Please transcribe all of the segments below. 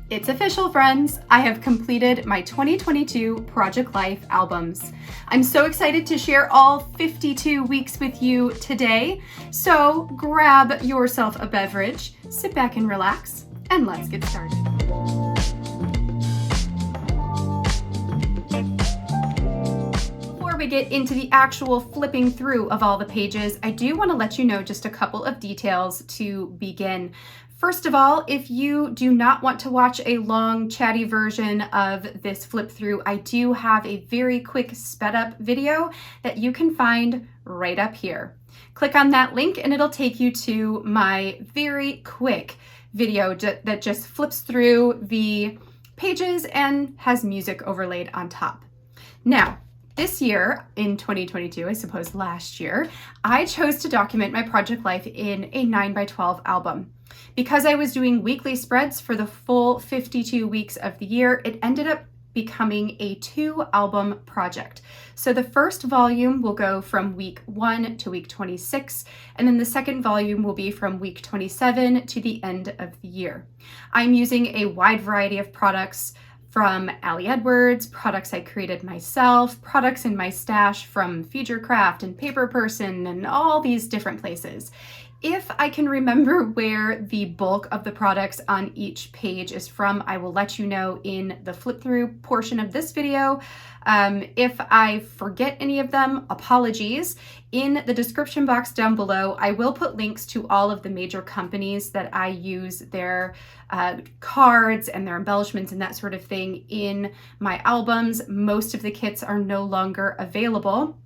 It's official, friends. I have completed my 2022 Project Life albums. I'm so excited to share all 52 weeks with you today. So grab yourself a beverage, sit back and relax, and let's get started. Before we get into the actual flipping through of all the pages, I do want to let you know just a couple of details to begin. First of all, if you do not want to watch a long chatty version of this flip through, I do have a very quick sped up video that you can find right up here. Click on that link and it'll take you to my very quick video that just flips through the pages and has music overlaid on top. Now, this year, in 2022, I suppose last year, I chose to document my project life in a 9x12 album. Because I was doing weekly spreads for the full 52 weeks of the year, it ended up becoming a 2-album project. So the first volume will go from week 1 to week 26, and then the second volume will be from week 27 to the end of the year. I'm using a wide variety of products from Ali Edwards, products I created myself, products in my stash from Feed Your Craft and Paper Person and all these different places. If I can remember where the bulk of the products on each page is from, I will let you know in the flip through portion of this video. If I forget any of them, apologies. In the description box down below, I will put links to all of the major companies that I use their cards and their embellishments and that sort of thing in my albums. Most of the kits are no longer available,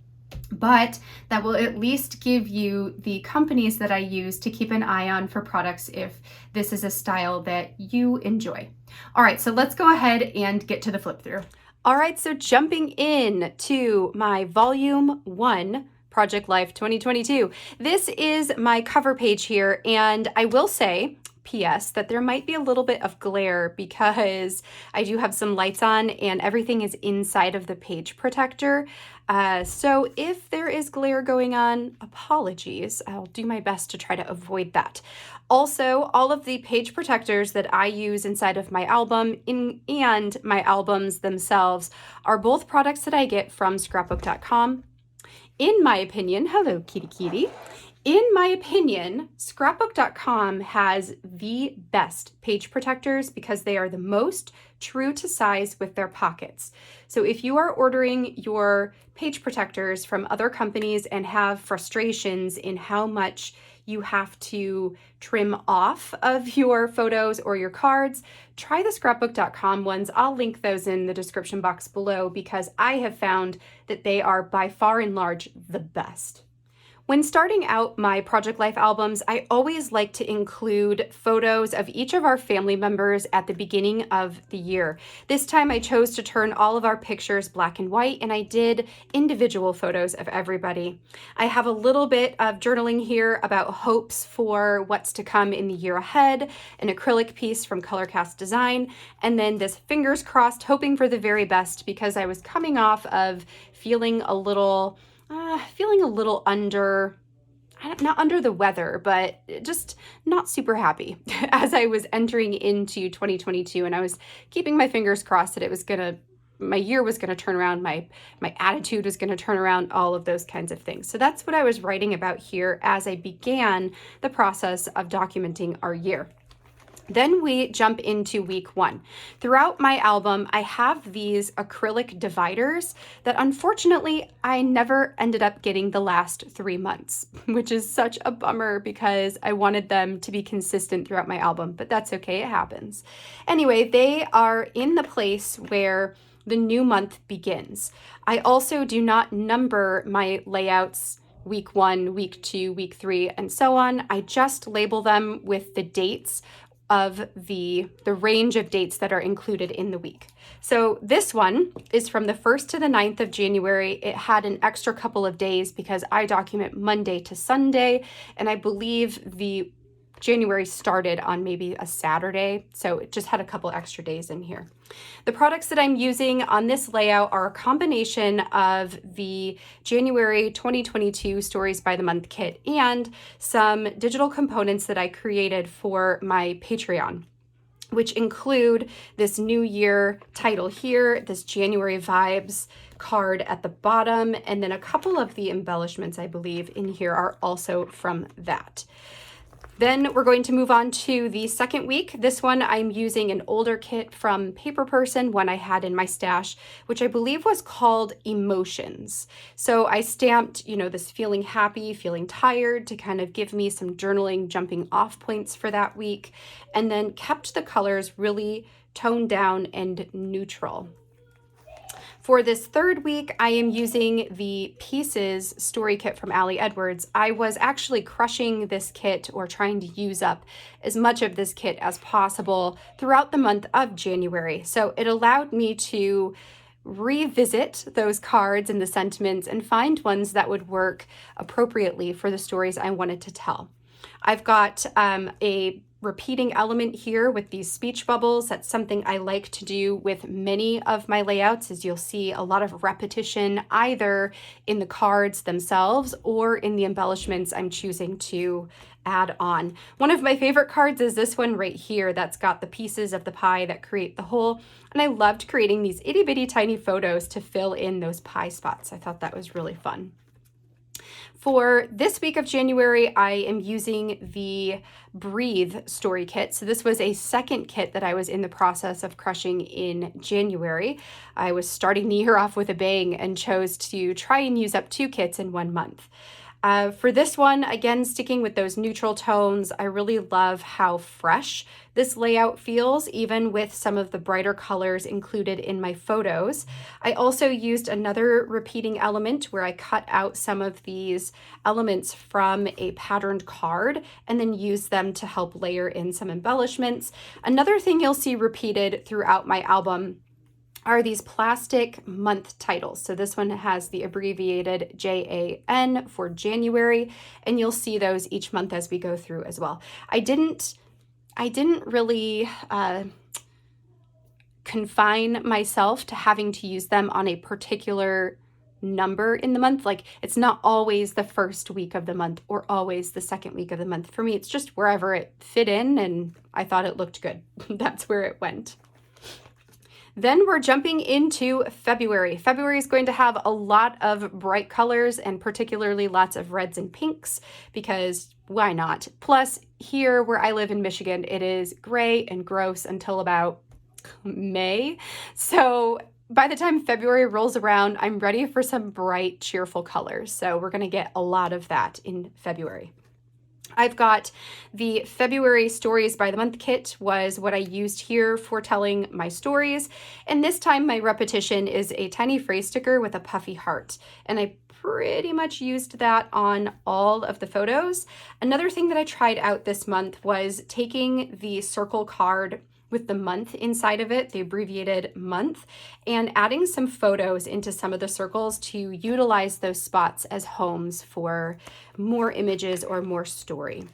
but that will at least give you the companies that I use to keep an eye on for products if this is a style that you enjoy. All right, so let's go ahead and get to the flip through. All right, so jumping in to my volume 1 Project Life 2022. This is my cover page here, and I will say, PS, that there might be a little bit of glare because I do have some lights on and everything is inside of the page protector. So if there is glare going on, apologies. I'll do my best to try to avoid that. Also, all of the page protectors that I use inside of my album and my albums themselves are both products that I get from scrapbook.com. In my opinion, hello kitty kitty. In my opinion, scrapbook.com has the best page protectors because they are the most true to size with their pockets. So if you are ordering your page protectors from other companies and have frustrations in how much you have to trim off of your photos or your cards, try the scrapbook.com ones. I'll link those in the description box below because I have found that they are by far and large the best. When starting out my Project Life albums, I always like to include photos of each of our family members at the beginning of the year. This time I chose to turn all of our pictures black and white, and I did individual photos of everybody. I have a little bit of journaling here about hopes for what's to come in the year ahead, an acrylic piece from Colorcast Design, and then this fingers crossed, hoping for the very best because I was coming off of feeling a little not under the weather, but just not super happy as I was entering into 2022. And I was keeping my fingers crossed that my year was gonna turn around, my attitude was gonna turn around, all of those kinds of things. So that's what I was writing about here as I began the process of documenting our year. Then we jump into week 1. Throughout my album, I have these acrylic dividers that unfortunately I never ended up getting the last 3 months, which is such a bummer because I wanted them to be consistent throughout my album, but that's okay, it happens. Anyway, they are in the place where the new month begins. I also do not number my layouts week 1, week 2, week 3, and so on. I just label them with the dates of the range of dates that are included in the week. So this one is from the 1st to the 9th of January. It had an extra couple of days because I document Monday to Sunday, and I believe the January started on maybe a Saturday, so it just had a couple extra days in here. The products that I'm using on this layout are a combination of the January 2022 Stories by the Month kit and some digital components that I created for my Patreon. which include this New Year title here, this January Vibes card at the bottom, and then a couple of the embellishments, I believe, in here are also from that. Then we're going to move on to the second week. This one I'm using an older kit from Paper Person, one I had in my stash, which I believe was called Emotions. So I stamped, this feeling happy, feeling tired to kind of give me some journaling jumping off points for that week, and then kept the colors really toned down and neutral. For this third week, I am using the Pieces story kit from Ali Edwards. I was actually crushing this kit, or trying to use up as much of this kit as possible throughout the month of January. So it allowed me to revisit those cards and the sentiments and find ones that would work appropriately for the stories I wanted to tell. I've got a repeating element here with these speech bubbles. That's something I like to do with many of my layouts, is you'll see a lot of repetition either in the cards themselves or in the embellishments I'm choosing to add on. One of my favorite cards is this one right here that's got the pieces of the pie that create the whole, and I loved creating these itty bitty tiny photos to fill in those pie spots. I thought that was really fun. For this week of January, I am using the Breathe story kit. So this was a second kit that I was in the process of crushing in January. I was starting the year off with a bang and chose to try and use up 2 kits in 1 month. For this one, again, sticking with those neutral tones, I really love how fresh this layout feels, even with some of the brighter colors included in my photos. I also used another repeating element where I cut out some of these elements from a patterned card and then used them to help layer in some embellishments. Another thing you'll see repeated throughout my album are these plastic month titles. So this one has the abbreviated JAN for January, and you'll see those each month as we go through as well. I didn't really confine myself to having to use them on a particular number in the month. Like, it's not always the first week of the month or always the second week of the month. For me, it's just wherever it fit in and I thought it looked good. That's where it went. Then we're jumping into February. February is going to have a lot of bright colors and particularly lots of reds and pinks, because why not? Plus, here where I live in Michigan, it is gray and gross until about May. So by the time February rolls around, I'm ready for some bright, cheerful colors. So we're going to get a lot of that in February. I've got the February Stories by the Month kit was what I used here for telling my stories. And this time my repetition is a tiny phrase sticker with a puffy heart. And I pretty much used that on all of the photos. Another thing that I tried out this month was taking the circle card with the month inside of it, the abbreviated month, and adding some photos into some of the circles to utilize those spots as homes for more images or more story.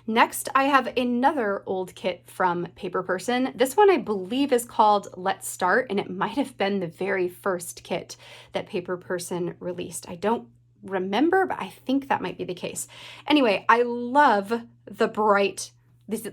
Next, I have another old kit from Paper Person. This one I believe is called Let's Start, and it might have been the very first kit that Paper Person released. I don't remember, but I think that might be the case. Anyway, I love the bright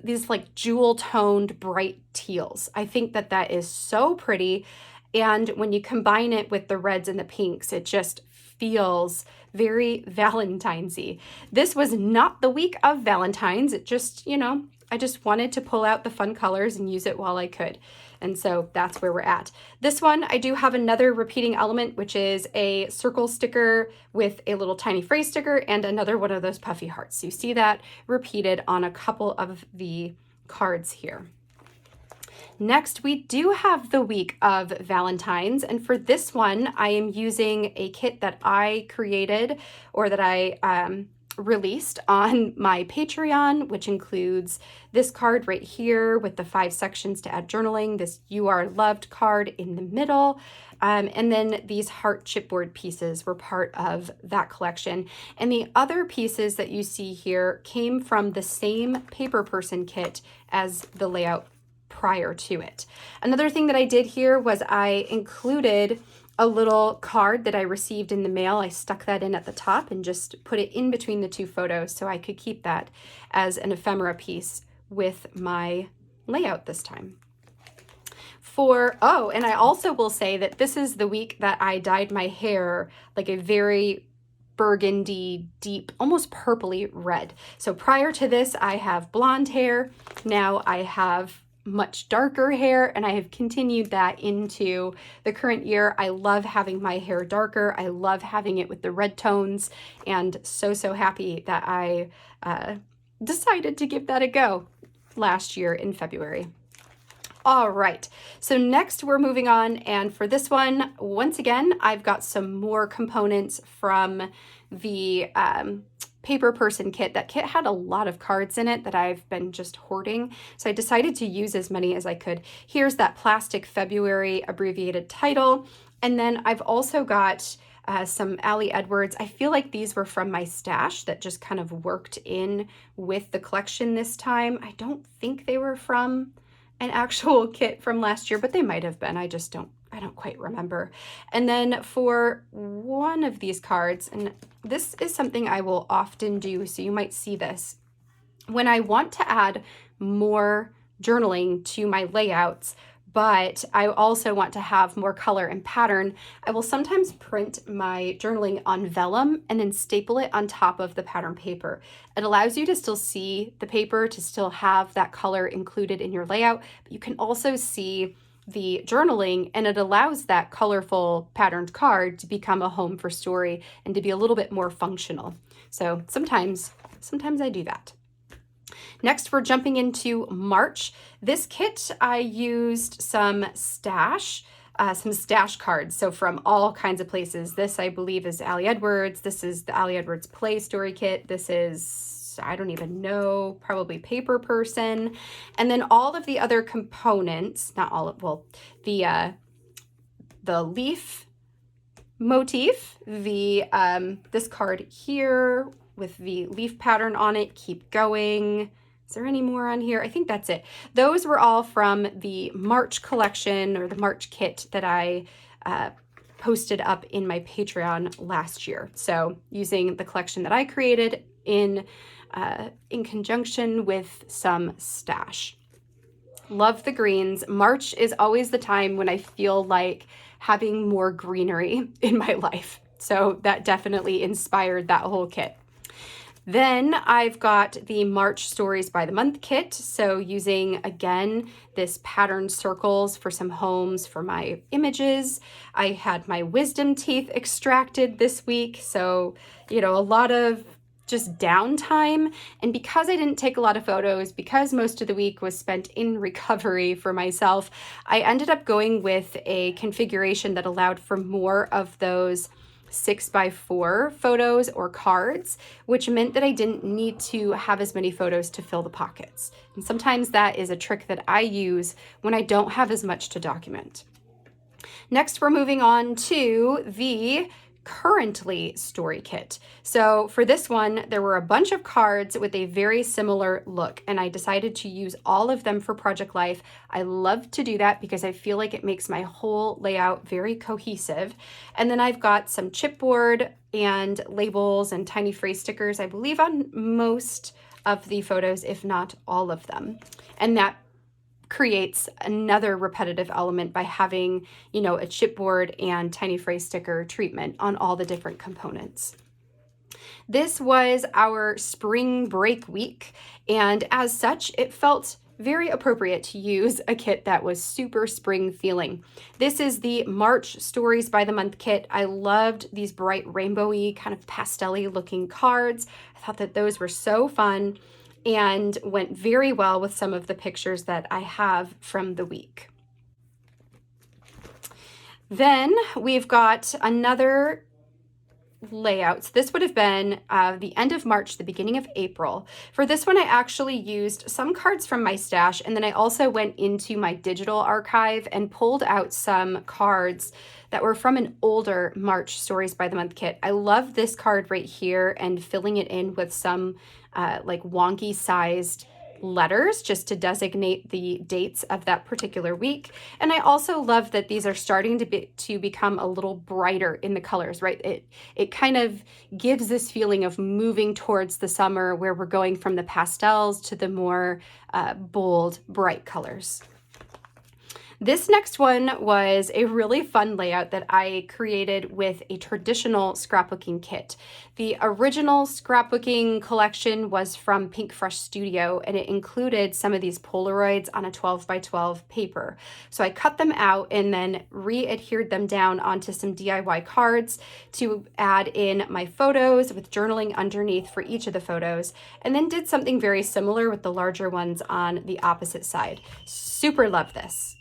these like jewel toned bright teals. I think that that is so pretty. And when you combine it with the reds and the pinks, it just feels very Valentine's-y. This was not the week of Valentine's. It just, I just wanted to pull out the fun colors and use it while I could. And so that's where we're at. This one, I do have another repeating element, which is a circle sticker with a little tiny phrase sticker and another one of those puffy hearts. So you see that repeated on a couple of the cards here. Next, we do have the week of Valentine's, and for this one, I am using a kit that I created, or that I released on my Patreon, which includes this card right here with the 5 sections to add journaling, this You Are Loved card in the middle, and then these heart chipboard pieces were part of that collection. And the other pieces that you see here came from the same Paper Person kit as the layout prior to it. Another thing that I did here was I included a little card that I received in the mail. I stuck that in at the top and just put it in between the 2 photos so I could keep that as an ephemera piece with my layout this time. And I also will say that this is the week that I dyed my hair like a very burgundy, deep, almost purpley red. So prior to this, I have blonde hair. Now I have much darker hair, and I have continued that into the current year. I love having my hair darker. I love having it with the red tones, and so happy that I decided to give that a go last year in February. All right, so next we're moving on, and for this one, once again, I've got some more components from the Paper Person kit. That kit had a lot of cards in it that I've been just hoarding, so I decided to use as many as I could. Here's that plastic February abbreviated title, and then I've also got some Ali Edwards. I feel like these were from my stash that just kind of worked in with the collection this time. I don't think they were from an actual kit from last year, but they might have been. I don't quite remember. And then for one of these cards, and this is something I will often do, so you might see this. When I want to add more journaling to my layouts, but I also want to have more color and pattern, I will sometimes print my journaling on vellum and then staple it on top of the pattern paper. It allows you to still see the paper, to still have that color included in your layout, but you can also see the journaling, and it allows that colorful patterned card to become a home for story and to be a little bit more functional. So sometimes I do that. Next, we're jumping into March. This kit, I used some stash cards, so from all kinds of places. This, I believe, is Ali Edwards. This is the Ali Edwards Play Story Kit. This is, I don't even know, probably Paper Person. And then all of the other components, not all of, well, the leaf motif, this card here with the leaf pattern on it, Keep Going. Is there any more on here? I think that's it. Those were all from the March collection, or the March kit that I posted up in my Patreon last year. So using the collection that I created in conjunction with some stash. Love the greens. March is always the time when I feel like having more greenery in my life. So that definitely inspired that whole kit. Then I've got the March Stories by the Month kit. So using, again, this patterned circles for some homes for my images. I had my wisdom teeth extracted this week. So, a lot of just downtime. And because I didn't take a lot of photos, because most of the week was spent in recovery for myself, I ended up going with a configuration that allowed for more of those 6x4 photos or cards, which meant that I didn't need to have as many photos to fill the pockets. And sometimes that is a trick that I use when I don't have as much to document. Next, we're moving on to the Currently Story Kit. So for this one, there were a bunch of cards with a very similar look, and I decided to use all of them for Project Life. I love to do that because I feel like it makes my whole layout very cohesive. And then I've got some chipboard and labels and tiny phrase stickers, I believe, on most of the photos, if not all of them. And that creates another repetitive element by having, a chipboard and tiny phrase sticker treatment on all the different components. This was our spring break week, and as such, it felt very appropriate to use a kit that was super spring feeling. This is the March Stories by the Month kit. I loved these bright rainbowy, kind of pastel-y looking cards. I thought that those were so fun and went very well with some of the pictures that I have from the week. Then we've got another layout. So this would have been the end of March, the beginning of April. For this one, I actually used some cards from my stash, and then I also went into my digital archive and pulled out some cards that were from an older March Stories by the Month kit. I love this card right here and filling it in with some like wonky sized letters just to designate the dates of that particular week. And I also love that these are starting to become a little brighter in the colors, right? It kind of gives this feeling of moving towards the summer, where we're going from the pastels to the more bold, bright colors. This next one was a really fun layout that I created with a traditional scrapbooking kit. The original scrapbooking collection was from Pink Fresh Studio, and it included some of these Polaroids on a 12 by 12 paper. So I cut them out and then re-adhered them down onto some DIY cards to add in my photos with journaling underneath for each of the photos, and then did something very similar with the larger ones on the opposite side. Super love this.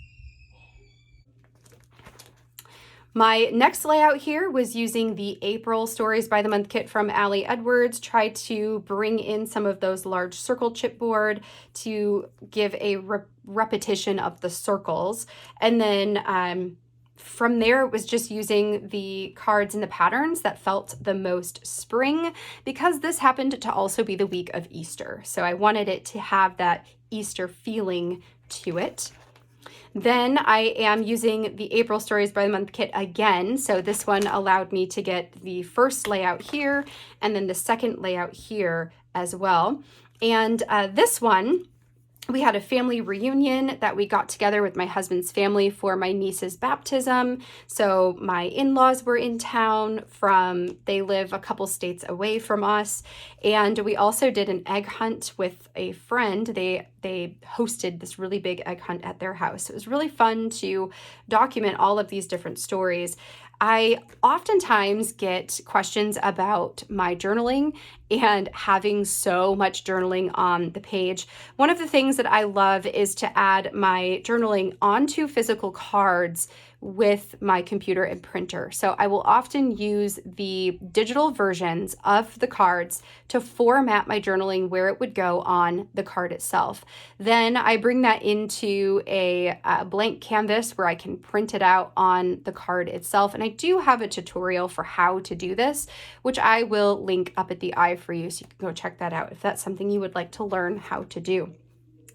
My next layout here was using the April Stories by the Month kit from Ali Edwards. Tried to bring in some of those large circle chipboard to give a repetition of the circles. And then from there, it was just using the cards and the patterns that felt the most spring, because this happened to also be the week of Easter. So I wanted it to have that Easter feeling to it. Then I am using the April Stories by the Month kit again. So this one allowed me to get the first layout here and then the second layout here as well. And this one, we had a family reunion that we got together with my husband's family for my niece's baptism. So my in-laws were in town they live a couple states away from us. And we also did an egg hunt with a friend. They hosted this really big egg hunt at their house. It was really fun to document all of these different stories. I oftentimes get questions about my journaling and having so much journaling on the page. One of the things that I love is to add my journaling onto physical cards with my computer and printer. So I will often use the digital versions of the cards to format my journaling where it would go on the card itself. Then I bring that into a blank canvas where I can print it out on the card itself. And I do have a tutorial for how to do this, which I will link up at the eye for you, so you can go check that out if that's something you would like to learn how to do.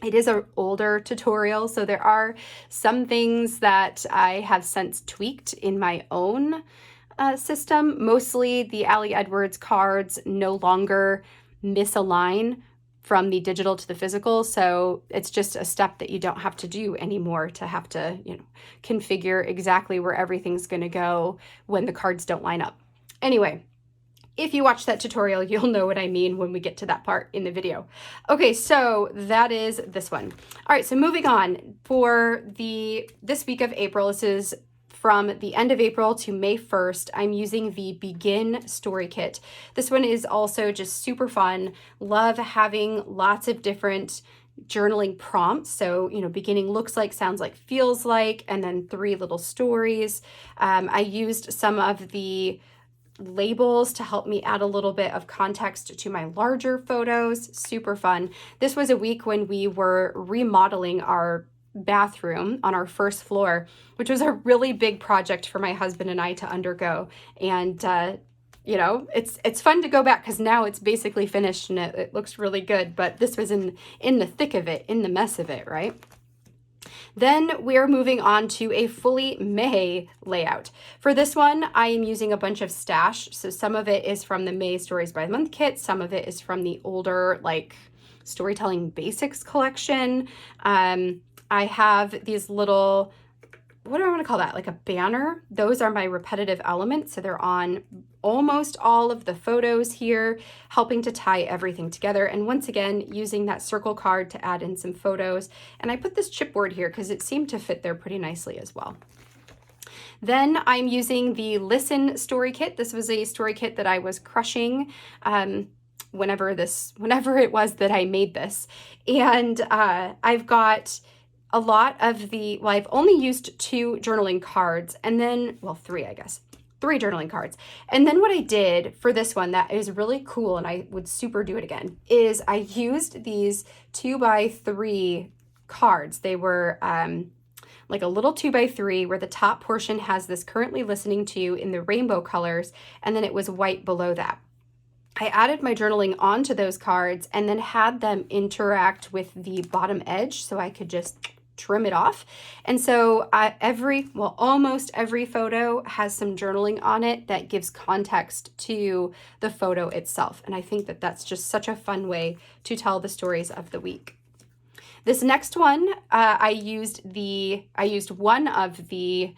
It is an older tutorial, so there are some things that I have since tweaked in my own system. Mostly the Ali Edwards cards no longer misalign from the digital to the physical, so it's just a step that you don't have to do anymore to have to, configure exactly where everything's going to go when the cards don't line up. Anyway, if you watch that tutorial, you'll know what I mean when we get to that part in the video. Okay, so that is this one. All right, so moving on. For this week of April, this is from the end of April to May 1st, I'm using the Begin Story Kit. This one is also just super fun. Love having lots of different journaling prompts. So, beginning looks like, sounds like, feels like, and then 3 little stories. I used some of the labels to help me add a little bit of context to my larger photos. Super fun. This was a week when we were remodeling our bathroom on our first floor, which was a really big project for my husband and I to undergo. And it's fun to go back because now it's basically finished and it looks really good. But this was in the thick of it, in the mess of it, right? Then we're moving on to a fully May layout. For this one, I am using a bunch of stash. So some of it is from the May Stories by the Month kit. Some of it is from the older, Storytelling Basics collection. I have these little, what do I want to call that? Like a banner. Those are my repetitive elements. So they're on almost all of the photos here, helping to tie everything together. And once again, using that circle card to add in some photos. And I put this chipboard here because it seemed to fit there pretty nicely as well. Then I'm using the Listen Story Kit. This was a story kit that I was crushing whenever it was that I made this. And I've got a lot of I've only used 2 journaling cards and then, 3, I guess. 3 journaling cards. And then what I did for this one that is really cool, and I would super do it again, is I used these 2x3 cards. They were like a little 2x3 where the top portion has this currently listening to in the rainbow colors, and then it was white below that. I added my journaling onto those cards and then had them interact with the bottom edge so I could just trim it off. And so almost every photo has some journaling on it that gives context to the photo itself. And I think that that's just such a fun way to tell the stories of the week. This next one, I used one of the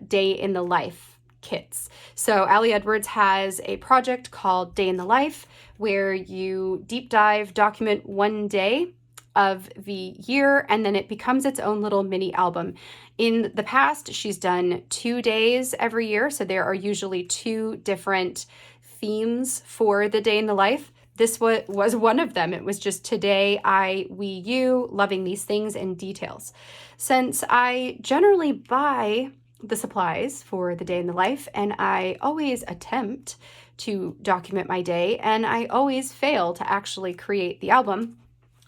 day in the life kits. So Allie Edwards has a project called Day in the Life where you deep dive, document one day of the year, and then it becomes its own little mini album. In the past, she's done 2 days every year. So there are usually 2 different themes for the day in the life. This was one of them. It was just today, I, we, you, loving these things and details. Since I generally buy the supplies for the day in the life, and I always attempt to document my day, and I always fail to actually create the album,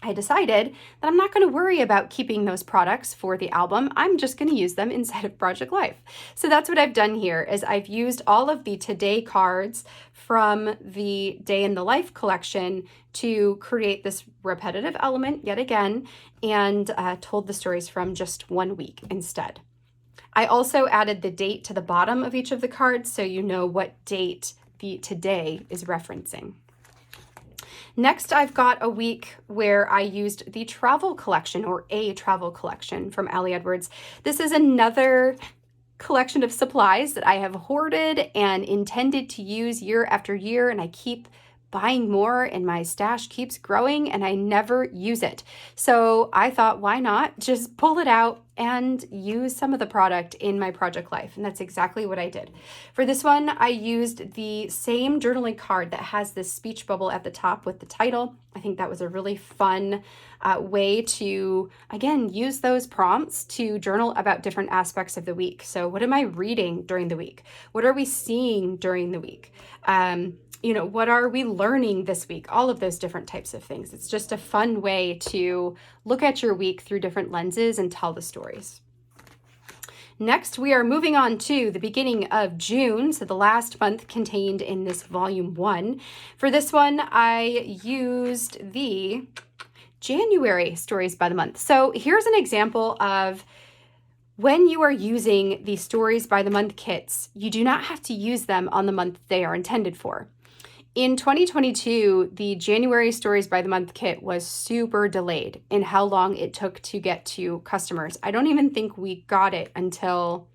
I decided that I'm not going to worry about keeping those products for the album. I'm just going to use them inside of Project Life. So that's what I've done here is I've used all of the today cards from the Day in the Life collection to create this repetitive element yet again, and told the stories from just 1 week instead. I also added the date to the bottom of each of the cards so you know what date the today is referencing. Next, I've got a week where I used the travel collection, or a travel collection from Allie Edwards. This is another collection of supplies that I have hoarded and intended to use year after year, and I keep buying more and my stash keeps growing and I never use it. So I thought, why not just pull it out and use some of the product in my Project Life? And that's exactly what I did. For this one, I used the same journaling card that has this speech bubble at the top with the title. I think that was a really fun way to, again, use those prompts to journal about different aspects of the week. So what am I reading during the week? What are we seeing during the week? What are we learning this week? All of those different types of things. It's just a fun way to look at your week through different lenses and tell the stories. Next, we are moving on to the beginning of June, so the last month contained in this volume 1. For this one, I used the January stories by the month. So here's an example of when you are using the stories by the month kits, you do not have to use them on the month they are intended for. In 2022, the January Stories by the Month kit was super delayed in how long it took to get to customers. I don't even think we got it until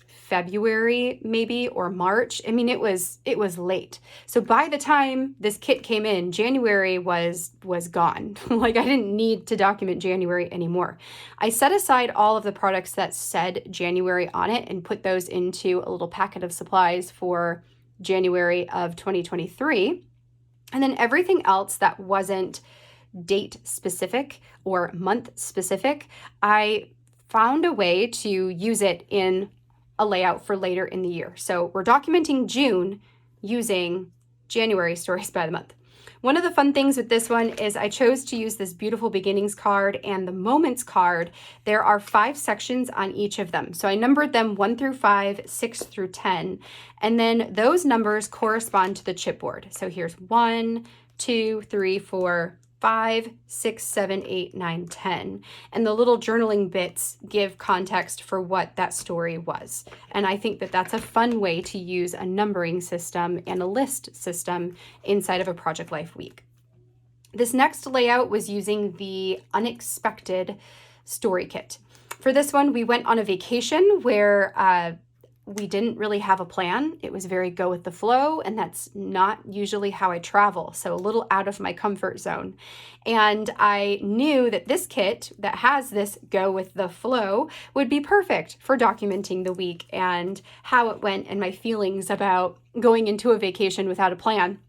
February maybe, or March. I mean, it was late. So by the time this kit came in, January was gone. Like I didn't need to document January anymore. I set aside all of the products that said January on it and put those into a little packet of supplies for January of 2023. And then everything else that wasn't date specific or month specific, I found a way to use it in a layout for later in the year. So we're documenting June using January stories by the month. One of the fun things with this one is I chose to use this beautiful beginnings card and the moments card. There are 5 sections on each of them. So I numbered them 1 through 5, 6 through 10, and then those numbers correspond to the chipboard. So here's 1, 2, 3, 4, 5, 6, 7, 8, 9, 10. And the little journaling bits give context for what that story was. And I think that that's a fun way to use a numbering system and a list system inside of a Project Life week. This next layout was using the unexpected story kit. For this one, we went on a vacation where we didn't really have a plan. It was very go with the flow, and that's not usually how I travel, so a little out of my comfort zone. And I knew that this kit that has this go with the flow would be perfect for documenting the week and how it went and my feelings about going into a vacation without a plan.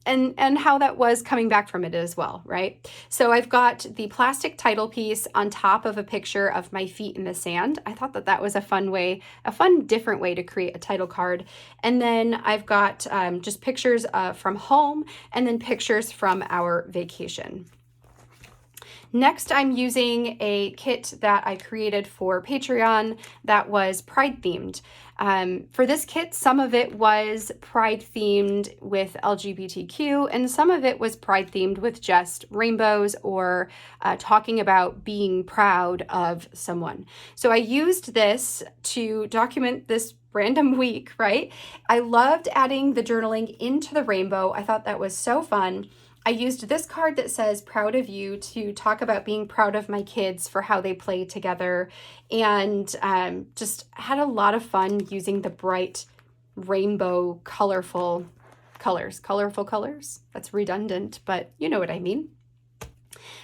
And how that was coming back from it as well, right? So I've got the plastic title piece on top of a picture of my feet in the sand. I thought that that was a fun different way to create a title card. And then I've got just pictures from home and then pictures from our vacation. Next, I'm using a kit that I created for Patreon that was Pride themed. For this kit, some of it was Pride themed with LGBTQ, and some of it was Pride themed with just rainbows or talking about being proud of someone. So I used this to document this random week, right? I loved adding the journaling into the rainbow. I thought that was so fun. I used this card that says proud of you to talk about being proud of my kids for how they play together, and just had a lot of fun using the bright rainbow colorful colors. That's redundant, but you know what I mean.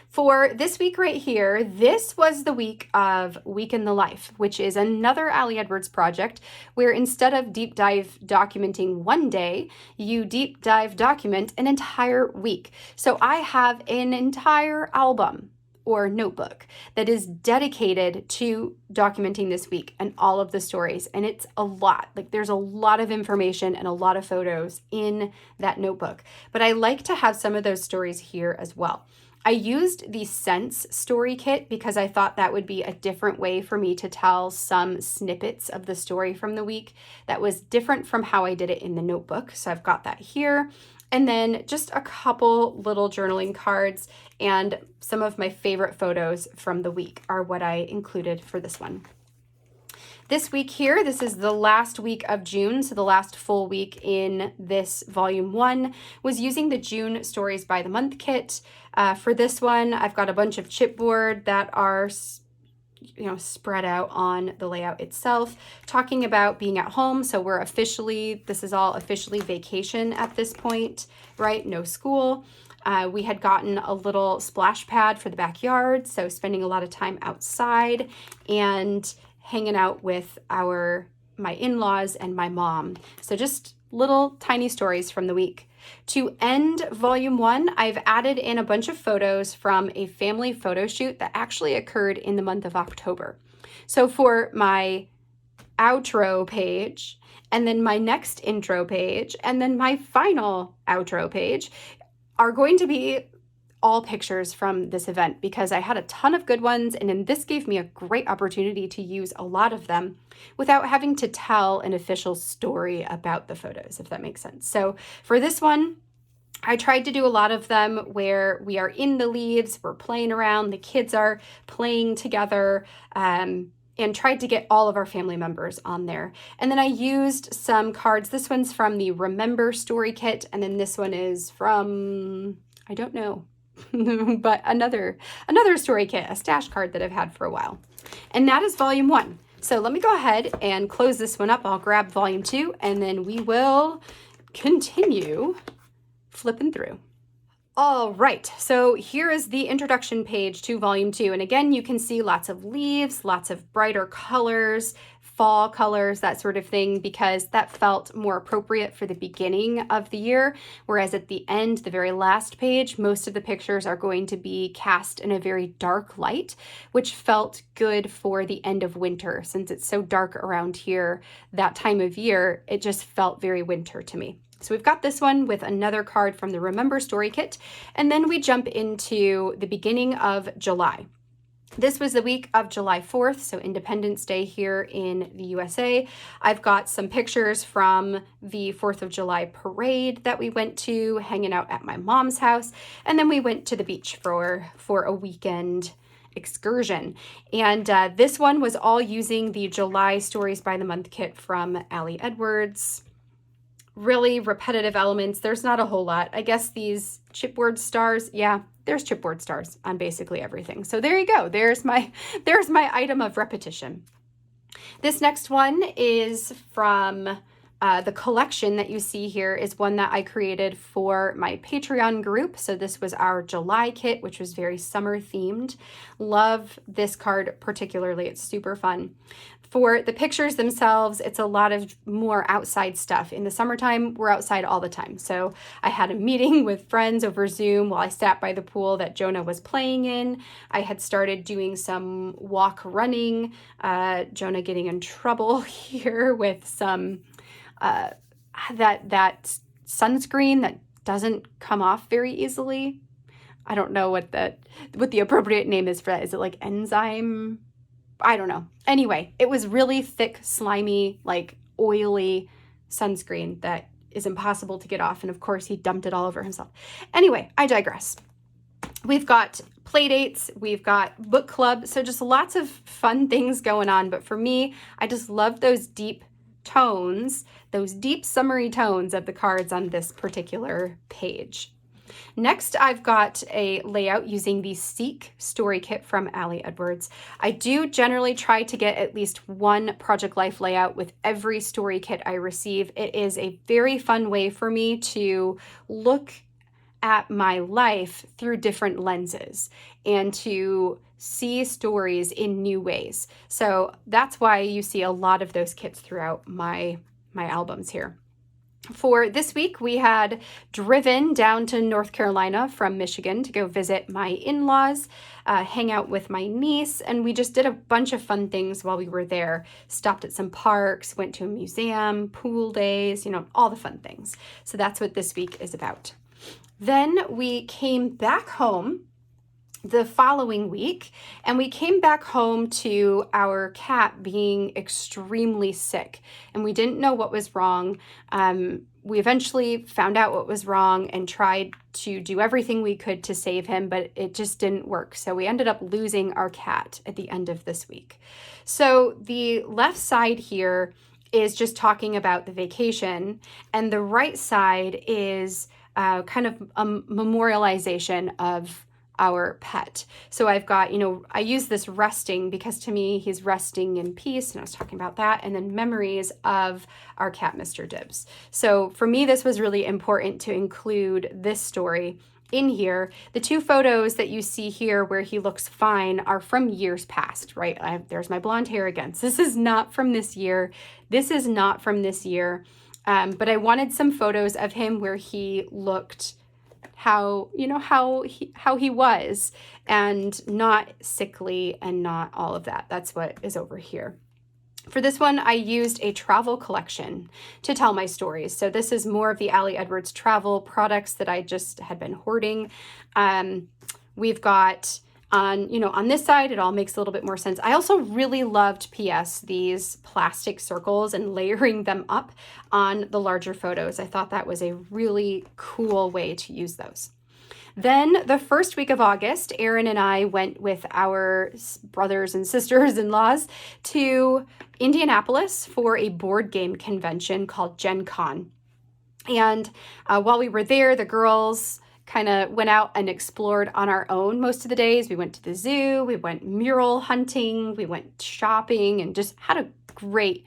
For this week right here, this was the week of Week in the Life, which is another Ali Edwards project where instead of deep dive documenting one day, you deep dive document an entire week. So I have an entire album or notebook that is dedicated to documenting this week and all of the stories. And it's a lot. Like, there's a lot of information and a lot of photos in that notebook. But I like to have some of those stories here as well. I used the Sense story kit because I thought that would be a different way for me to tell some snippets of the story from the week that was different from how I did it in the notebook. So I've got that here. And then just a couple little journaling cards and some of my favorite photos from the week are what I included for this one. This week here, this is the last week of June, so the last full week in this volume 1, was using the June Stories by the Month kit. For this one, I've got a bunch of chipboard that are spread out on the layout itself, talking about being at home. So this is all officially vacation at this point, right? No school. We had gotten a little splash pad for the backyard, so spending a lot of time outside and hanging out with my in-laws and my mom. So just little tiny stories from the week. To end volume 1, I've added in a bunch of photos from a family photo shoot that actually occurred in the month of October. So for my outro page, and then my next intro page, and then my final outro page are going to be all pictures from this event because I had a ton of good ones, and then this gave me a great opportunity to use a lot of them without having to tell an official story about the photos, if that makes sense. So for this one, I tried to do a lot of them where we are in the leaves, we're playing around, the kids are playing together, and tried to get all of our family members on there. And then I used some cards. This one's from the Remember story kit, and then this one is from, I don't know, but another story kit, a stash card that I've had for a while. And that is volume 1. So let me go ahead and close this one up. I'll grab volume 2, and then we will continue flipping through. All right, so here is the introduction page to volume 2. And again, you can see lots of leaves, lots of brighter colors, fall colors, that sort of thing, because that felt more appropriate for the beginning of the year. Whereas at the end, the very last page, most of the pictures are going to be cast in a very dark light, which felt good for the end of winter. Since it's so dark around here that time of year, it just felt very winter to me. So we've got this one with another card from the Remember story kit, and then we jump into the beginning of July. This was the week of July 4th, so Independence Day here in the USA. I've got some pictures from the 4th of July parade that we went to, hanging out at my mom's house, and then we went to the beach for a weekend excursion. And this one was all using the July Stories by the Month kit from Ali Edwards. Really repetitive elements. There's not a whole lot. I guess these chipboard stars, yeah, there's chipboard stars on basically everything. So there you go. There's my item of repetition. This next one is from the collection that you see here is one that I created for my Patreon group. So this was our July kit, which was very summer themed. Love this card particularly. It's super fun. For the pictures themselves, it's a lot of more outside stuff. In the summertime, we're outside all the time. So I had a meeting with friends over Zoom while I sat by the pool that Jonah was playing in. I had started doing some walk running. Jonah getting in trouble here with some that sunscreen that doesn't come off very easily. I don't know what the appropriate name is for that. Is it like enzyme? I don't know. Anyway, it was really thick, slimy, like oily sunscreen that is impossible to get off. And of course, he dumped it all over himself. Anyway, I digress. We've got play dates, we've got book club, so just lots of fun things going on. But for me, I just love those deep tones, those deep summery tones of the cards on this particular page. Next, I've got a layout using the Seek story kit from Ali Edwards. I do generally try to get at least one Project Life layout with every story kit I receive. It is a very fun way for me to look at my life through different lenses and to see stories in new ways. So that's why you see a lot of those kits throughout my albums here. For this week, we had driven down to North Carolina from Michigan to go visit my in-laws, hang out with my niece, and we just did a bunch of fun things while we were there. Stopped at some parks, went to a museum, pool days, you know, all the fun things. So that's what this week is about. Then we came back home the following week, and we came back home to our cat being extremely sick, and we didn't know what was wrong. We eventually found out what was wrong and tried to do everything we could to save him, but it just didn't work. So we ended up losing our cat at the end of this week. So the left side here is just talking about the vacation, and the right side is kind of a memorialization of our pet. So I've got, you know, I use this resting because to me he's resting in peace, and I was talking about that, and then memories of our cat, Mr. Dibbs. So for me, this was really important to include this story in here. The two photos that you see here where he looks fine are from years past, right? There's my blonde hair again. So this is not from this year. This is not from this year. But I wanted some photos of him where he looked how he was, and not sickly and not all of that. That's what is over here. For this one, I used a travel collection to tell my stories. So this is more of the Ali Edwards travel products that I just had been hoarding. We've got on this side, it all makes a little bit more sense. I also really loved, P.S., these plastic circles and layering them up on the larger photos. I thought that was a really cool way to use those. Then the first week of August, Aaron and I went with our brothers and sisters-in-laws to Indianapolis for a board game convention called Gen Con. And while we were there, the girls kind of went out and explored on our own most of the days. We went to the zoo, we went mural hunting, we went shopping, and just had a great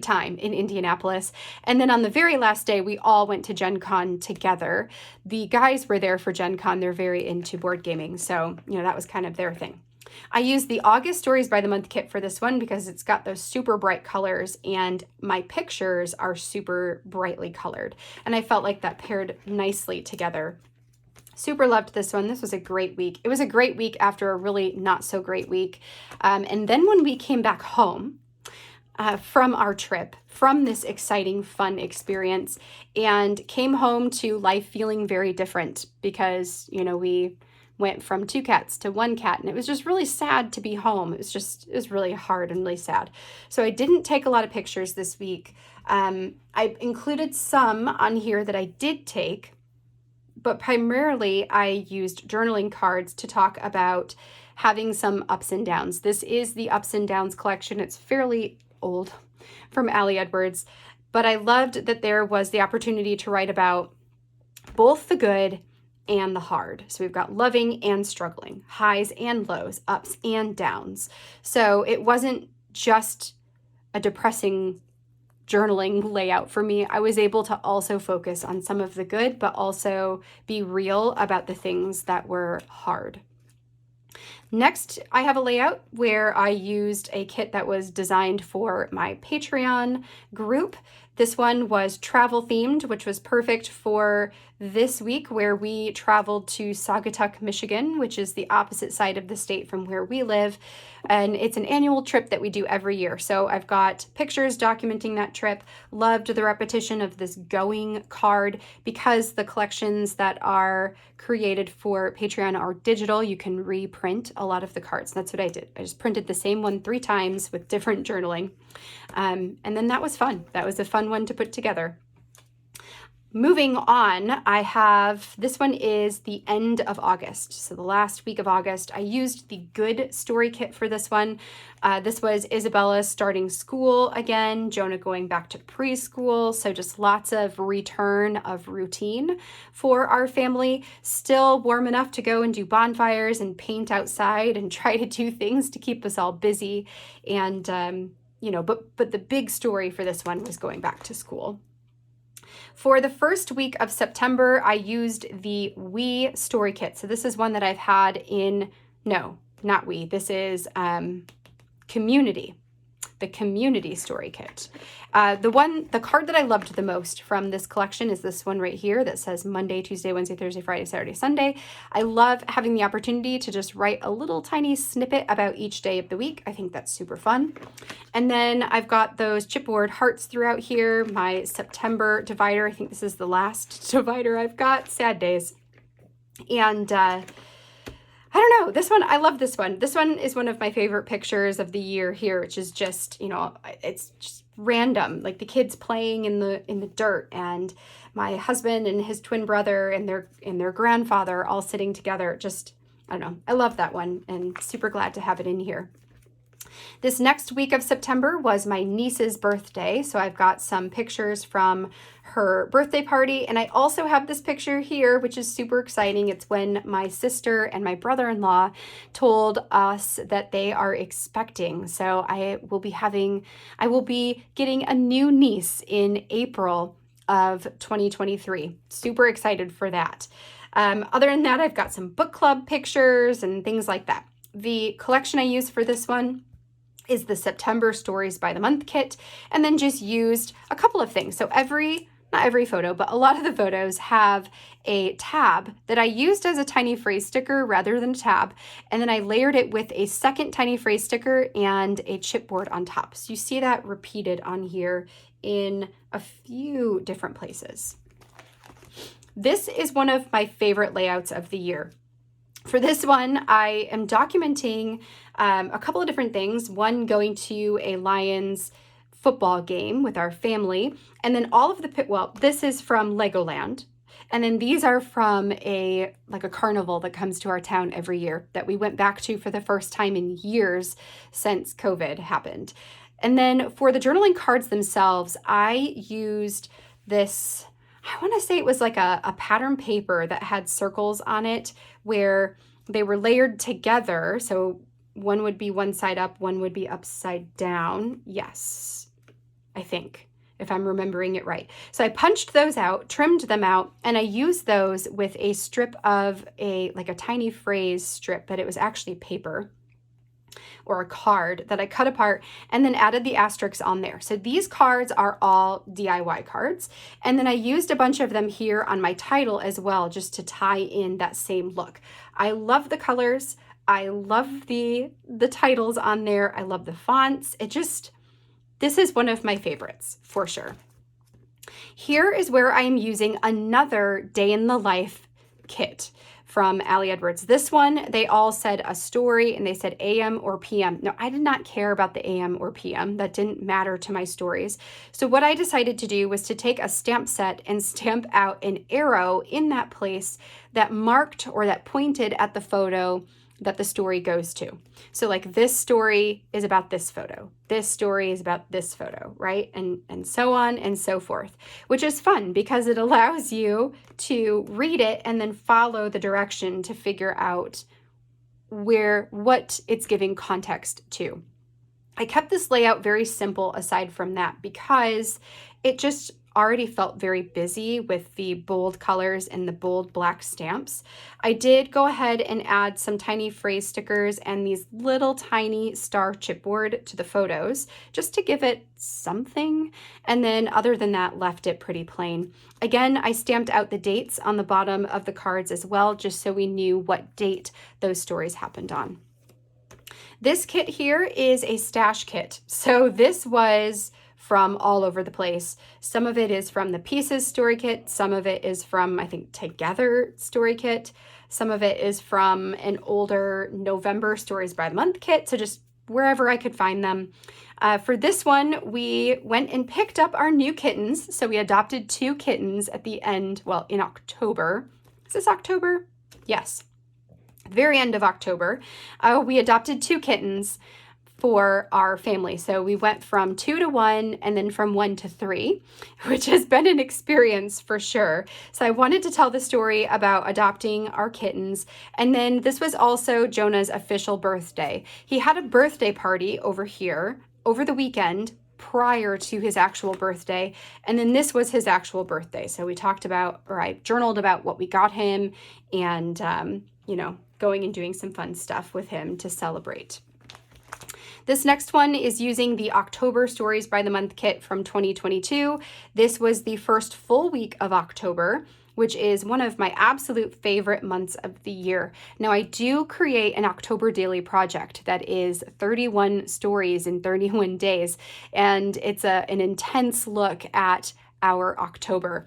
time in Indianapolis. And then on the very last day, we all went to Gen Con together. The guys were there for Gen Con. They're very into board gaming. So, that was kind of their thing. I used the August Stories by the Month kit for this one because it's got those super bright colors, and my pictures are super brightly colored. And I felt like that paired nicely together. Super loved this one. This was a great week. It was a great week after a really not so great week. And then when we came back home from our trip, from this exciting, fun experience, and came home to life feeling very different because, we went from 2 cats to 1 cat, and it was just really sad to be home. It was really hard and really sad. So I didn't take a lot of pictures this week. I included some on here that I did take, but primarily I used journaling cards to talk about having some ups and downs. This is the Ups and Downs collection. It's fairly old, from Ali Edwards, but I loved that there was the opportunity to write about both the good and the hard. So we've got loving and struggling, highs and lows, ups and downs. So it wasn't just a depressing journaling layout for me. I was able to also focus on some of the good, but also be real about the things that were hard. Next, I have a layout where I used a kit that was designed for my Patreon group. This one was travel themed, which was perfect for this week where we traveled to Saugatuck, Michigan, which is the opposite side of the state from where we live. And it's an annual trip that we do every year. So I've got pictures documenting that trip. Loved the repetition of this going card because the collections that are created for Patreon are digital. You can reprint a lot of the cards. That's what I did. I just printed the same one 3 times with different journaling. And then that was fun. That was a fun one to put together. Moving on, I have, this one is the end of August. So the last week of August, I used the Good Story Kit for this one. This was Isabella starting school again, Jonah going back to preschool. So just lots of return of routine for our family. Still warm enough to go and do bonfires and paint outside and try to do things to keep us all busy. And, but the big story for this one was going back to school. For the first week of September, I used the We Story Kit. So this is one that I've had in, no, not We, this is Community, the Community Story Kit. The card that I loved the most from this collection is this one right here that says Monday, Tuesday, Wednesday, Thursday, Friday, Saturday, Sunday. I love having the opportunity to just write a little tiny snippet about each day of the week. I think that's super fun. And then I've got those chipboard hearts throughout here, my September divider. I think this is the last divider I've got. Sad days. And I don't know, this one, I love this one. This one is one of my favorite pictures of the year here, which is just, it's just random, like the kids playing in the dirt, and my husband and his twin brother and their grandfather all sitting together. Just, I don't know, I love that one and super glad to have it in here. This next week of September was my niece's birthday, so I've got some pictures from her birthday party, and I also have this picture here, which is super exciting. It's when my sister and my brother-in-law told us that they are expecting. So I will be getting a new niece in April of 2023. Super excited for that. Other than that, I've got some book club pictures and things like that. The collection I use for this one is the September Stories by the Month kit, and then just used a couple of things. So not every photo, but a lot of the photos have a tab that I used as a tiny phrase sticker rather than a tab, and then I layered it with a second tiny phrase sticker and a chipboard on top. So you see that repeated on here in a few different places. This is one of my favorite layouts of the year. For this one, I am documenting a couple of different things. One, going to a Lions football game with our family. And then all of this is from Legoland. And then these are from a carnival that comes to our town every year that we went back to for the first time in years since COVID happened. And then for the journaling cards themselves, I used this, I want to say it was like a pattern paper that had circles on it where they were layered together. So one would be one side up, one would be upside down. Yes, I think, if I'm remembering it right. So I punched those out, trimmed them out, and I used those with a strip of a tiny phrase strip, but it was actually paper or a card that I cut apart and then added the asterisks on there. So these cards are all DIY cards. And then I used a bunch of them here on my title as well, just to tie in that same look. I love the colors. I love the titles on there. I love the fonts. This is one of my favorites for sure. Here is where I am using another day in the life kit from Allie Edwards. This one, they all said a story and they said AM or PM. No, I did not care about the AM or PM. That didn't matter to my stories. So what I decided to do was to take a stamp set and stamp out an arrow in that place that marked or that pointed at the photo that the story goes to. So this story is about this photo. This story is about this photo, right? And so on and so forth, which is fun because it allows you to read it and then follow the direction to figure out what it's giving context to. I kept this layout very simple aside from that because it just already felt very busy with the bold colors and the bold black stamps. I did go ahead and add some tiny phrase stickers and these little tiny star chipboard to the photos just to give it something. And then other than that, left it pretty plain. Again, I stamped out the dates on the bottom of the cards as well, just so we knew what date those stories happened on. This kit here is a stash kit. So this was from all over the place. Some of it is from the Pieces story kit. Some of it is from, I think, Together story kit. Some of it is from an older November Stories by the Month kit. So just wherever I could find them. For this one, we went and picked up our new kittens. So we adopted 2 kittens at the end, well, in October. Is this October? Yes. Very end of October. We adopted 2 kittens for our family. So we went from 2 to 1 and then from 1 to 3, which has been an experience for sure. So I wanted to tell the story about adopting our kittens. And then this was also Jonah's official birthday. He had a birthday party over here over the weekend prior to his actual birthday. And then this was his actual birthday. So we talked about, or I journaled about what we got him and, going and doing some fun stuff with him to celebrate. This next one is using the October Stories by the Month kit from 2022. This was the first full week of October, which is one of my absolute favorite months of the year. Now, I do create an October daily project that is 31 stories in 31 days, and it's an intense look at our October.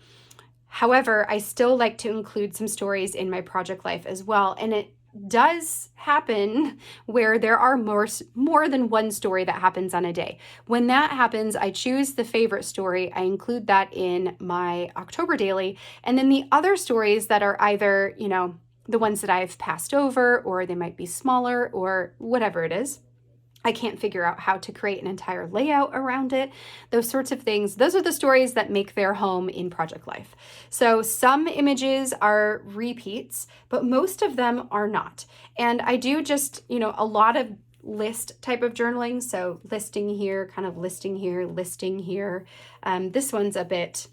However, I still like to include some stories in my project life as well, and it does happen where there are more than one story that happens on a day. When that happens, I choose the favorite story. I include that in my October daily. And then the other stories that are either, the ones that I've passed over, or they might be smaller, or whatever it is. I can't figure out how to create an entire layout around it. Those sorts of things. Those are the stories that make their home in Project Life. So some images are repeats, but most of them are not. And I do just, a lot of list type of journaling. So listing here, kind of listing here, listing here. This one's a bit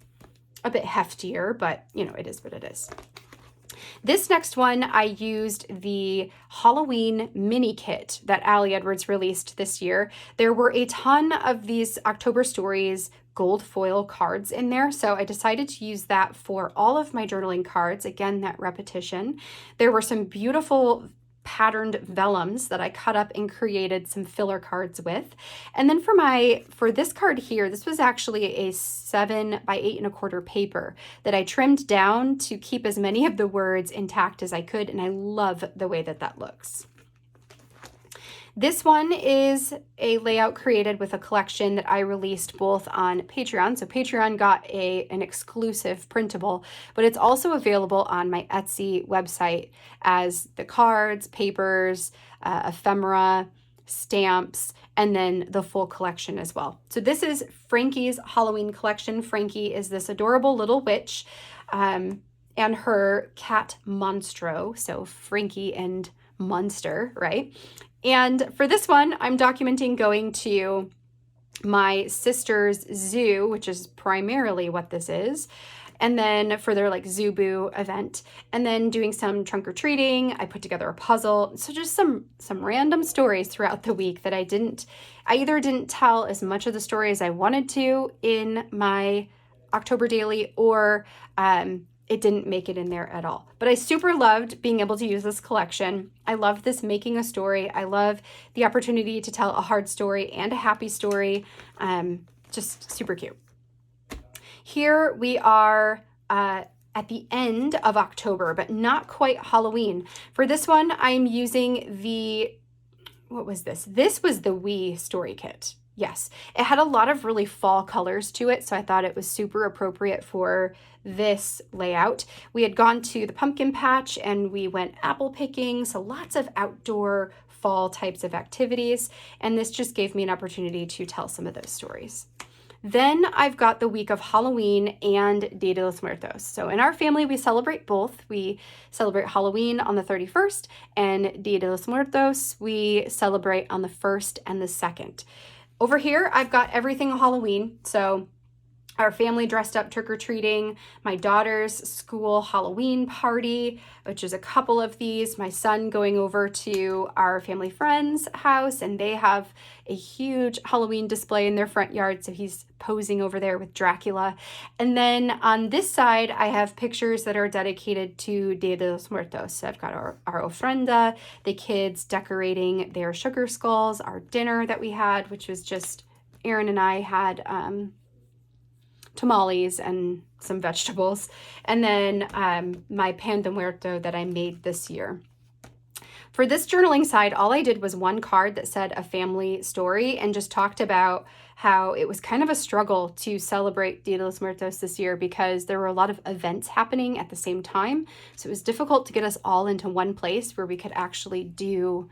heftier, but it is what it is. This next one, I used the Halloween mini kit that Ali Edwards released this year. There were a ton of these October Stories gold foil cards in there, so I decided to use that for all of my journaling cards. Again, that repetition. There were some beautiful patterned vellums that I cut up and created some filler cards with. And then for this card here, this was actually a 7 by 8.25 paper that I trimmed down to keep as many of the words intact as I could, and I love the way that looks. This one is a layout created with a collection that I released both on Patreon. So Patreon got an exclusive printable, but it's also available on my Etsy website as the cards, papers, ephemera, stamps, and then the full collection as well. So this is Frankie's Halloween collection. Frankie is this adorable little witch and her cat Monstro. So Frankie and Monster, right? And for this one, I'm documenting going to my sister's zoo, which is primarily what this is, and then for their Zoo Boo event, and then doing some trunk or treating. I put together a puzzle. So just some random stories throughout the week that I either didn't tell as much of the story as I wanted to in my October daily, or it didn't make it in there at all. But I super loved being able to use this collection. I love this making a story. I love the opportunity to tell a hard story and a happy story. Just super cute. Here we are at the end of October, but not quite Halloween. For this one, I'm using what was this? This was the Wee story kit. Yes, it had a lot of really fall colors to it, so I thought it was super appropriate for this layout. We had gone to the pumpkin patch and we went apple picking, so lots of outdoor fall types of activities, and this just gave me an opportunity to tell some of those stories. Then I've got the week of Halloween and Dia de los Muertos. So in our family, we celebrate both. We celebrate Halloween on the 31st, and Dia de los Muertos we celebrate on the 1st and the 2nd. Over here, I've got everything Halloween. So our family dressed up trick-or-treating, my daughter's school Halloween party, which is a couple of these, my son going over to our family friend's house, and they have a huge Halloween display in their front yard, so he's posing over there with Dracula. And then on this side, I have pictures that are dedicated to Dia de los Muertos. So I've got our ofrenda, the kids decorating their sugar skulls, our dinner that we had, which was just, Aaron and I had tamales and some vegetables, and then my pan de muerto that I made this year. For this journaling side, all I did was one card that said a family story and just talked about how it was kind of a struggle to celebrate Dia de los Muertos this year because there were a lot of events happening at the same time. So it was difficult to get us all into one place where we could actually do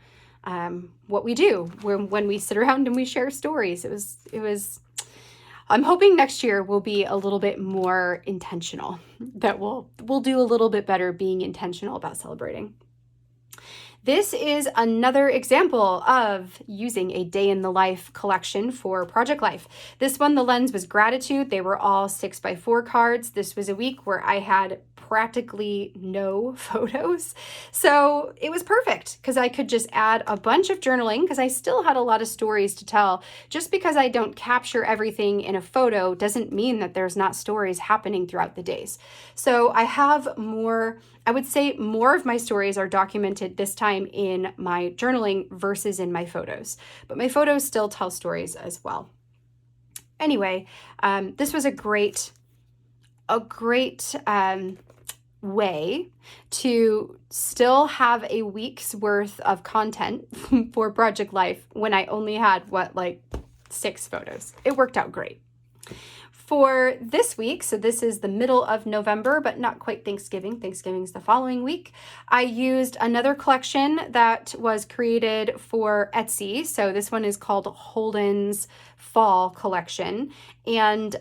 what we do when we sit around and we share stories. It was I'm hoping next year will be a little bit more intentional, that we'll do a little bit better being intentional about celebrating. This is another example of using a day in the life collection for Project Life. This one, the lens was gratitude. They were all 6x4 cards. This was a week where I had practically no photos. So it was perfect because I could just add a bunch of journaling because I still had a lot of stories to tell. Just because I don't capture everything in a photo doesn't mean that there's not stories happening throughout the days. So I have more, I would say more of my stories are documented this time in my journaling versus in my photos, but my photos still tell stories as well. Anyway, this was a great way to still have a week's worth of content for Project Life when I only had, 6 photos. It worked out great. For this week, so this is the middle of November, but not quite Thanksgiving. Thanksgiving's the following week. I used another collection that was created for Etsy. So this one is called Holden's Fall Collection. And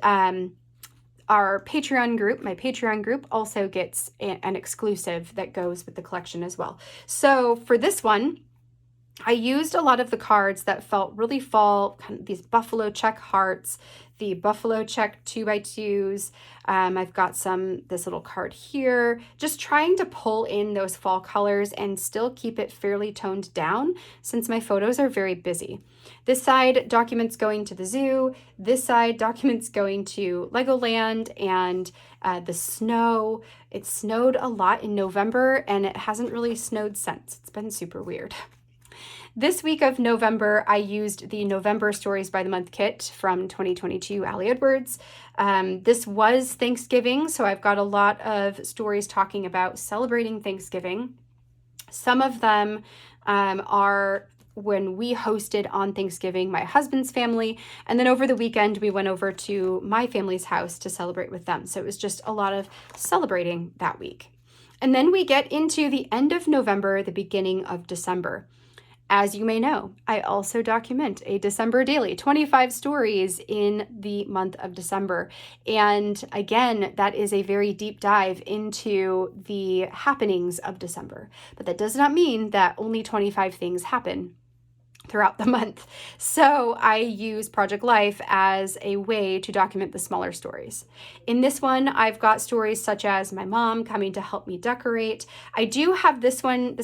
our Patreon group, my Patreon group, also gets an exclusive that goes with the collection as well. So for this one, I used a lot of the cards that felt really fall, kind of these buffalo check hearts, the buffalo check 2x2s. I've got this little card here, just trying to pull in those fall colors and still keep it fairly toned down since my photos are very busy. This side documents going to the zoo. This side documents going to Legoland and the snow. It snowed a lot in November and it hasn't really snowed since. It's been super weird. This week of November, I used the November Stories by the Month kit from 2022, Allie Edwards. This was Thanksgiving, so I've got a lot of stories talking about celebrating Thanksgiving. Some of them are when we hosted on Thanksgiving, my husband's family, and then over the weekend, we went over to my family's house to celebrate with them. So it was just a lot of celebrating that week. And then we get into the end of November, the beginning of December. As you may know, I also document a December daily, 25 stories in the month of December. And again, that is a very deep dive into the happenings of December. But that does not mean that only 25 things happen throughout the month. So I use Project Life as a way to document the smaller stories. In this one, I've got stories such as my mom coming to help me decorate. I do have this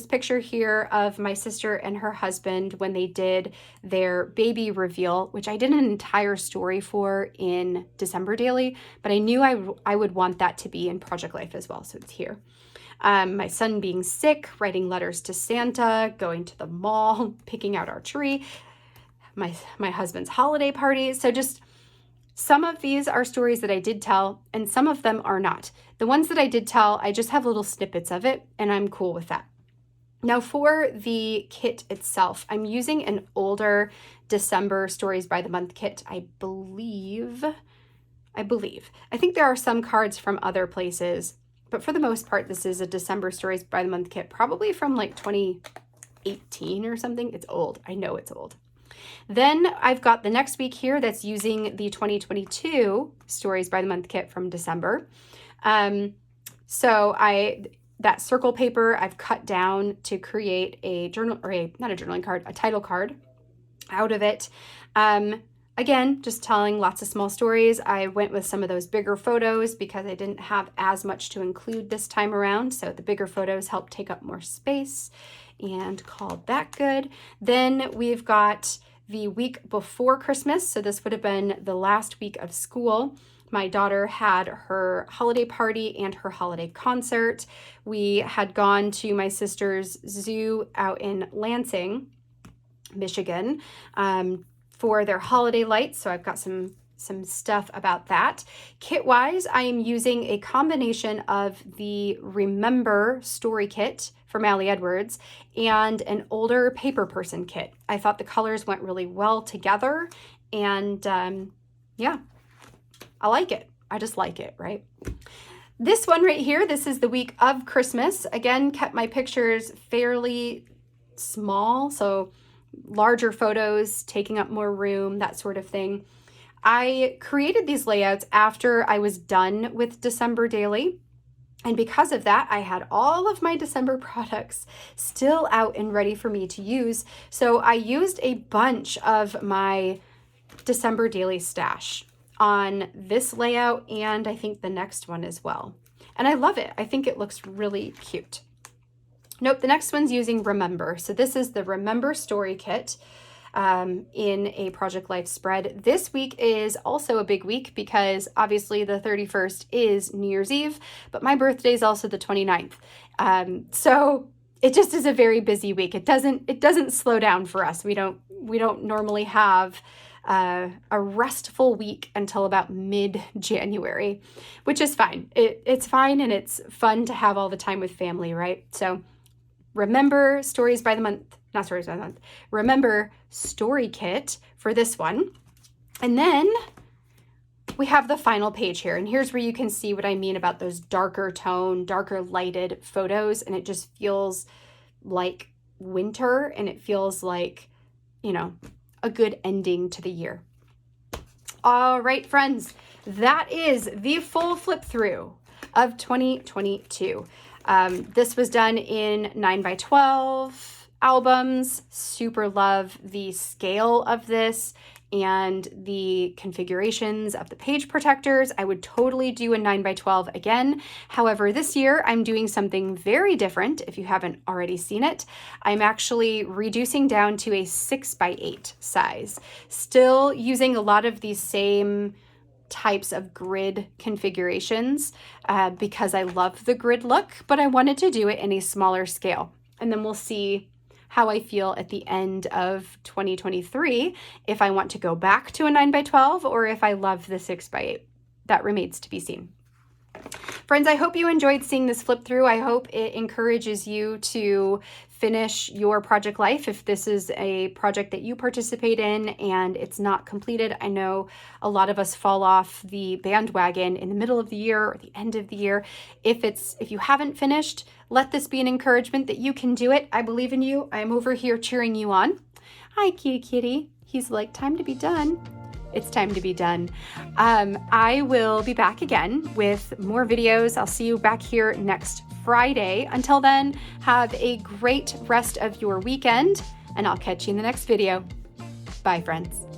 picture here of my sister and her husband when they did their baby reveal, which I did an entire story for in December Daily, but I knew I would want that to be in Project Life as well, so it's here. My son being sick, writing letters to Santa, going to the mall, picking out our tree, my husband's holiday parties. So just some of these are stories that I did tell, and some of them are not. The ones that I did tell, I just have little snippets of it, and I'm cool with that. Now for the kit itself, I'm using an older December Stories by the Month kit, I believe. I think there are some cards from other places, but for the most part, this is a December Stories by the Month kit, probably from like 2018 or something. It's old. I know it's old. Then I've got the next week here that's using the 2022 Stories by the Month kit from December. That circle paper I've cut down to create a journal, or not a journaling card, a title card out of it. Again, just telling lots of small stories. I went with some of those bigger photos because I didn't have as much to include this time around. So the bigger photos help take up more space and called that good. Then we've got the week before Christmas. So this would have been the last week of school. My daughter had her holiday party and her holiday concert. We had gone to my sister's zoo out in Lansing, Michigan, for their holiday lights. So I've got some stuff about that. Kit-wise, I am using a combination of the Remember story kit from Allie Edwards and an older paper person kit. I thought the colors went really well together, and yeah, I like it. I just like it, right? This one right here, this is the week of Christmas. Again, kept my pictures fairly small, so larger photos, taking up more room, that sort of thing. I created these layouts after I was done with December Daily. And because of that, I had all of my December products still out and ready for me to use. So I used a bunch of my December Daily stash on this layout, and I think the next one as well. And I love it. I think it looks really cute. Nope, the next one's using Remember. So this is the Remember story kit in a Project Life spread. This week is also a big week because obviously the 31st is New Year's Eve, but my birthday is also the 29th. So it just is a very busy week. It doesn't slow down for us. We don't normally have a restful week until about mid-January, which is fine. It's fine, and it's fun to have all the time with family, right? So Remember stories by the month, not stories by the month, Remember story kit for this one. And then we have the final page here. And here's where you can see what I mean about those darker tone, darker lighted photos. And it just feels like winter, and it feels like, you know, a good ending to the year. All right, friends, that is the full flip through of 2022. This was done in 9x12 albums. Super love the scale of this and the configurations of the page protectors. I would totally do a 9x12 again. However, this year I'm doing something very different. If you haven't already seen it, I'm actually reducing down to a 6x8 size. Still using a lot of these same types of grid configurations because I love the grid look, but I wanted to do it in a smaller scale. And then we'll see how I feel at the end of 2023, if I want to go back to a 9x12 or if I love the 6x8. That remains to be seen. Friends, I hope you enjoyed seeing this flip through. I hope it encourages you to finish your project life if this is a project that you participate in and it's not completed. I know a lot of us fall off the bandwagon in the middle of the year or the end of the year. If you haven't finished, let this be an encouragement that you can do it. I believe in you. I'm over here cheering you on. Hi, kitty. He's like, time to be done. It's time to be done. I will be back again with more videos. I'll see you back here next Friday. Until then, have a great rest of your weekend, and I'll catch you in the next video. Bye, friends.